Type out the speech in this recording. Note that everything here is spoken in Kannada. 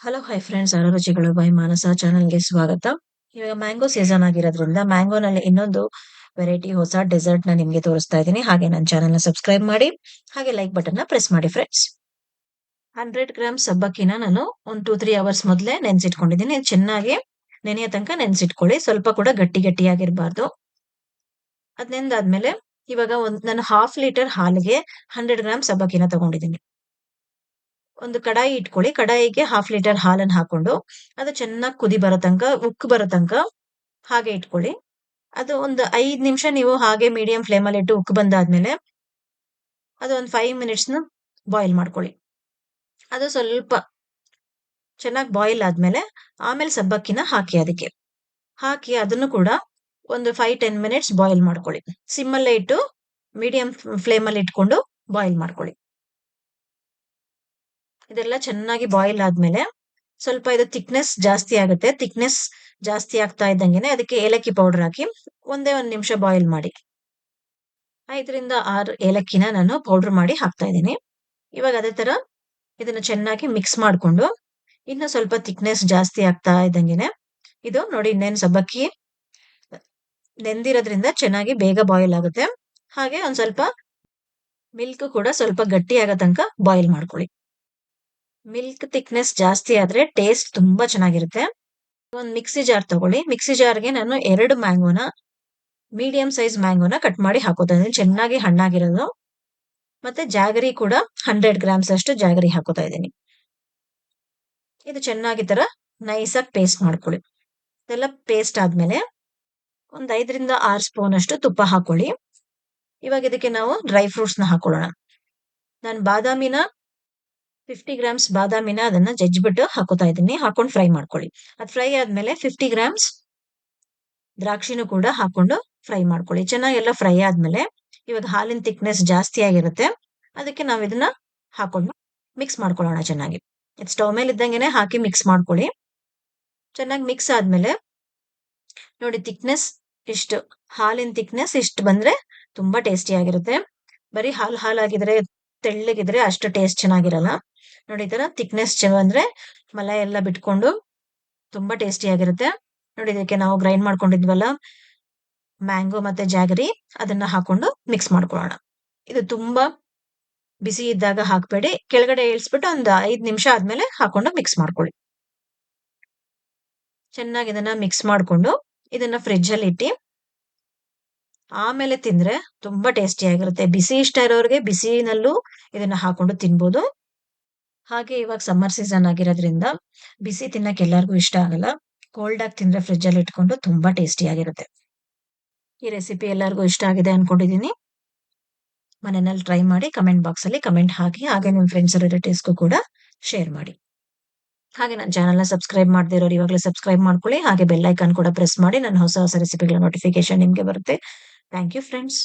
ಹಲೋ ಹೈ ಫ್ರೆಂಡ್ಸ್, ರುಚಿಗಳು ಬೈ ಮಾನಸ ಚಾನಲ್ಗೆ ಸ್ವಾಗತ. ಇವಾಗ ಮ್ಯಾಂಗೋ ಸೀಸನ್ ಆಗಿರೋದ್ರಿಂದ ಮ್ಯಾಂಗೋನಲ್ಲಿ ಇನ್ನೊಂದು ವೆರೈಟಿ ಹೊಸ ಡೆಸರ್ಟ್ ನ ನಿಮ್ಗೆ ತೋರಿಸ್ತಾ ಇದ್ದೀನಿ. ಹಾಗೆ ನನ್ನ ಚಾನಲ್ ನ ಸಬ್ಸ್ಕ್ರೈಬ್ ಮಾಡಿ, ಹಾಗೆ ಲೈಕ್ ಬಟನ್ ನ ಪ್ರೆಸ್ ಮಾಡಿ ಫ್ರೆಂಡ್ಸ್. 100 ಗ್ರಾಮ್ ಸಬ್ಬಕ್ಕಿನ ನಾನು ಒಂದು 2-3 ಅವರ್ಸ್ ಮೊದಲೇ ನೆನ್ಸಿಟ್ಕೊಂಡಿದ್ದೀನಿ. ಚೆನ್ನಾಗಿ ನೆನೆಯ ತನಕ ನೆನ್ಸಿಟ್ಕೊಳ್ಳಿ, ಸ್ವಲ್ಪ ಕೂಡ ಗಟ್ಟಿ ಗಟ್ಟಿಯಾಗಿರ್ಬಾರ್ದು. ಅದ್ ನೆಂದಾದ್ಮೇಲೆ ಇವಾಗ ನಾನು 1/2 ಲೀಟರ್ ಹಾಲಿಗೆ 100 ಗ್ರಾಮ್ ಸಬ್ಬಕ್ಕಿನ ತಗೊಂಡಿದ್ದೀನಿ. ಒಂದು ಕಡಾಯಿ ಇಟ್ಕೊಳ್ಳಿ. ಕಡಾಯಿಗೆ 1/2 ಲೀಟರ್ ಹಾಲನ್ನು ಹಾಕೊಂಡು ಅದು ಚೆನ್ನಾಗಿ ಕುದಿ ಬರೋ ತನಕ, ಉಕ್ಕು ಬರೋ ತನಕ ಹಾಗೆ ಇಟ್ಕೊಳ್ಳಿ. ಅದು ಒಂದು 5 ನಿಮಿಷ ನೀವು ಹಾಗೆ ಮೀಡಿಯಂ ಫ್ಲೇಮಲ್ಲಿ ಇಟ್ಟು ಉಕ್ಕು ಬಂದಾದ್ಮೇಲೆ ಅದು ಒಂದು 5 ಮಿನಿಟ್ಸ್ನ ಬಾಯ್ಲ್ ಮಾಡ್ಕೊಳ್ಳಿ. ಅದು ಸ್ವಲ್ಪ ಚೆನ್ನಾಗಿ ಬಾಯ್ಲ್ ಆದ್ಮೇಲೆ ಆಮೇಲೆ ಸಬ್ಬಕ್ಕಿನ ಹಾಕಿ ಅದಕ್ಕೆ ಹಾಕಿ ಅದನ್ನು ಕೂಡ ಒಂದು 5-10 ಮಿನಿಟ್ಸ್ ಬಾಯ್ಲ್ ಮಾಡ್ಕೊಳ್ಳಿ. ಸಿಮ್ಮಲ್ಲೇ ಇಟ್ಟು ಮೀಡಿಯಂ ಫ್ಲೇಮಲ್ಲಿ ಇಟ್ಕೊಂಡು ಬಾಯ್ಲ್ ಮಾಡ್ಕೊಳ್ಳಿ. ಇದೆಲ್ಲ ಚೆನ್ನಾಗಿ ಬಾಯ್ಲ್ ಆದ್ಮೇಲೆ ಸ್ವಲ್ಪ ಇದು ಥಿಕ್ನೆಸ್ ಜಾಸ್ತಿ ಆಗುತ್ತೆ. ಥಿಕ್ನೆಸ್ ಜಾಸ್ತಿ ಆಗ್ತಾ ಇದ್ದಂಗೆನೆ ಅದಕ್ಕೆ ಏಲಕ್ಕಿ ಪೌಡರ್ ಹಾಕಿ ಒಂದೇ ಒಂದು ನಿಮಿಷ ಬಾಯ್ಲ್ ಮಾಡಿ 5-6 ಏಲಕ್ಕಿನ ನಾನು ಪೌಡರ್ ಮಾಡಿ ಹಾಕ್ತಾ ಇದ್ದೀನಿ. ಇವಾಗ ಅದೇ ತರ ಇದನ್ನ ಚೆನ್ನಾಗಿ ಮಿಕ್ಸ್ ಮಾಡ್ಕೊಂಡು ಇನ್ನು ಸ್ವಲ್ಪ ಥಿಕ್ನೆಸ್ ಜಾಸ್ತಿ ಆಗ್ತಾ ಇದ್ದಂಗೆನೆ ಇದು ನೋಡಿ, ಇನ್ನೇನು ಸಬ್ಬಕ್ಕಿ ನೆಂದಿರೋದ್ರಿಂದ ಚೆನ್ನಾಗಿ ಬೇಗ ಬಾಯ್ಲ್ ಆಗುತ್ತೆ. ಹಾಗೆ ಒಂದ್ ಸ್ವಲ್ಪ ಮಿಲ್ಕ್ ಕೂಡ ಸ್ವಲ್ಪ ಗಟ್ಟಿ ಆಗೋ ತನಕ ಬಾಯ್ಲ್ ಮಾಡ್ಕೊಳ್ಳಿ. ಮಿಲ್ಕ್ ಥಿಕ್ನೆಸ್ ಜಾಸ್ತಿ ಆದ್ರೆ ಟೇಸ್ಟ್ ತುಂಬಾ ಚೆನ್ನಾಗಿರುತ್ತೆ. ಒಂದು ಮಿಕ್ಸಿ ಜಾರ್ ತಗೊಳ್ಳಿ. ಮಿಕ್ಸಿ ಜಾರ್ಗೆ ನಾನು 2 ಮ್ಯಾಂಗೋನ, ಮೀಡಿಯಂ ಸೈಜ್ ಮ್ಯಾಂಗೋನ ಕಟ್ ಮಾಡಿ ಹಾಕೋತಾ ಇದ್ದೀನಿ, ಚೆನ್ನಾಗಿ ಹಣ್ಣಾಗಿರೋದು. ಮತ್ತೆ ಜಾಗರಿ ಕೂಡ 100 ಗ್ರಾಮ್ಸ್ ಅಷ್ಟು ಜಾಗರಿ ಹಾಕೋತಾ ಇದ್ದೀನಿ. ಇದು ಚೆನ್ನಾಗಿ ತರ ನೈಸ್ ಆಗಿ ಪೇಸ್ಟ್ ಮಾಡ್ಕೊಳ್ಳಿ. ಇದೆಲ್ಲ ಪೇಸ್ಟ್ ಆದ್ಮೇಲೆ ಒಂದು 5-6 ಸ್ಪೂನ್ ಅಷ್ಟು ತುಪ್ಪ ಹಾಕೊಳ್ಳಿ. ಇವಾಗ ಇದಕ್ಕೆ ನಾವು ಡ್ರೈ ಫ್ರೂಟ್ಸ್ ನ ಹಾಕೊಳ್ಳೋಣ. ನಾನು ಬಾದಾಮಿನ 50 ಗ್ರಾಮ್ಸ್ ಬಾದಾಮಿನ ಅದನ್ನ ಜಜ್ಜಿಬಿಟ್ಟು ಹಾಕೋತಾ ಇದ್ದೀನಿ. ಹಾಕೊಂಡು ಫ್ರೈ ಮಾಡ್ಕೊಳ್ಳಿ. ಅದು ಫ್ರೈ ಆದ್ಮೇಲೆ 50 ಗ್ರಾಮ್ಸ್ ದ್ರಾಕ್ಷಿನೂ ಕೂಡ ಹಾಕೊಂಡು ಫ್ರೈ ಮಾಡ್ಕೊಳ್ಳಿ. ಚೆನ್ನಾಗಿ ಎಲ್ಲ ಫ್ರೈ ಆದ್ಮೇಲೆ ಇವಾಗ ಹಾಲಿನ ಥಿಕ್ನೆಸ್ ಜಾಸ್ತಿ ಆಗಿರುತ್ತೆ. ಅದಕ್ಕೆ ನಾವು ಇದನ್ನ ಹಾಕೊಂಡು ಮಿಕ್ಸ್ ಮಾಡ್ಕೊಳ್ಳೋಣ ಚೆನ್ನಾಗಿ. ಇದು ಸ್ಟವ್ ಮೇಲೆ ಇದ್ದಂಗೆನೆ ಹಾಕಿ ಮಿಕ್ಸ್ ಮಾಡ್ಕೊಳ್ಳಿ. ಚೆನ್ನಾಗಿ ಮಿಕ್ಸ್ ಆದ್ಮೇಲೆ ನೋಡಿ, ಥಿಕ್ನೆಸ್ ಇಷ್ಟು, ಹಾಲಿನ ಥಿಕ್ನೆಸ್ ಇಷ್ಟು ಬಂದ್ರೆ ತುಂಬಾ ಟೇಸ್ಟಿ ಆಗಿರುತ್ತೆ. ಬರೀ ಹಾಲಾಗಿದ್ರೆ, ತೆಳ್ಳಗಿದ್ರೆ ಅಷ್ಟು ಟೇಸ್ಟ್ ಚೆನ್ನಾಗಿರಲ್ಲ. ನೋಡಿ, ಈ ತರ ಥಿಕ್ನೆಸ್ ಬಂದ್ರೆ ಮಲೈ ಎಲ್ಲ ಬಿಟ್ಕೊಂಡು ತುಂಬಾ ಟೇಸ್ಟಿ ಆಗಿರುತ್ತೆ. ನೋಡಿ, ಇದಕ್ಕೆ ನಾವು ಗ್ರೈಂಡ್ ಮಾಡ್ಕೊಂಡಿದ್ವಲ್ಲ ಮ್ಯಾಂಗೋ ಮತ್ತೆ ಜಾಗರಿ, ಅದನ್ನ ಹಾಕೊಂಡು ಮಿಕ್ಸ್ ಮಾಡ್ಕೊಳ್ಳೋಣ. ಇದು ತುಂಬಾ ಬಿಸಿ ಇದ್ದಾಗ ಹಾಕ್ಬೇಡಿ, ಕೆಳಗಡೆ ಇಳಿಸ್ಬಿಟ್ಟು ಒಂದು 5 ನಿಮಿಷ ಆದ್ಮೇಲೆ ಹಾಕೊಂಡು ಮಿಕ್ಸ್ ಮಾಡ್ಕೊಳ್ಳಿ. ಚೆನ್ನಾಗಿ ಇದನ್ನ ಮಿಕ್ಸ್ ಮಾಡ್ಕೊಂಡು ಇದನ್ನ ಫ್ರಿಡ್ಜ್ ಅಲ್ಲಿ ಇಟ್ಟು ಆಮೇಲೆ ತಿಂದ್ರೆ ತುಂಬಾ ಟೇಸ್ಟಿ ಆಗಿರುತ್ತೆ. ಬಿಸಿ ಇಷ್ಟ ಇರೋರಿಗೆ ಬಿಸಿನಲ್ಲೂ ಇದನ್ನ ಹಾಕೊಂಡು ತಿನ್ಬೋದು. ಹಾಗೆ ಇವಾಗ ಸಮ್ಮರ್ ಸೀಸನ್ ಆಗಿರೋದ್ರಿಂದ ಬಿಸಿ ತಿನ್ನಕ್ಕೆ ಎಲ್ಲರಿಗೂ ಇಷ್ಟ ಆಗಲ್ಲ. ಕೋಲ್ಡ್ ಆಗಿ ತಿಂದ್ರೆ ಫ್ರಿಡ್ಜ್ ಅಲ್ಲಿ ಇಟ್ಕೊಂಡು ತುಂಬಾ ಟೇಸ್ಟಿ ಆಗಿರುತ್ತೆ. ಈ ರೆಸಿಪಿ ಎಲ್ಲರಿಗೂ ಇಷ್ಟ ಆಗಿದೆ ಅನ್ಕೊಂಡಿದೀನಿ. ಮನೆಯಲ್ಲಿ ಟ್ರೈ ಮಾಡಿ ಕಮೆಂಟ್ ಬಾಕ್ಸ್ ಅಲ್ಲಿ ಕಮೆಂಟ್ ಹಾಕಿ, ಹಾಗೆ ನಿಮ್ಮ ಫ್ರೆಂಡ್ಸ್ ರಿಲೇಟಿವ್ಸ್ಗೂ ಕೂಡ ಶೇರ್ ಮಾಡಿ. ಹಾಗೆ ನನ್ನ ಚಾನಲ್ ನ ಸಬ್ಸ್ಕ್ರೈಬ್ ಮಾಡದೇ ಇರೋರು ಇವಾಗಲೇ ಸಬ್ಸ್ಕ್ರೈಬ್ ಮಾಡ್ಕೊಳ್ಳಿ. ಹಾಗೆ ಬೆಲ್ ಐಕಾನ್ ಕೂಡ ಪ್ರೆಸ್ ಮಾಡಿ. ನನ್ನ ಹೊಸ ಹೊಸ ರೆಸಿಪಿಗಳ ನೋಟಿಫಿಕೇಶನ್ ನಿಮ್ಗೆ ಬರುತ್ತೆ. Thank you friends.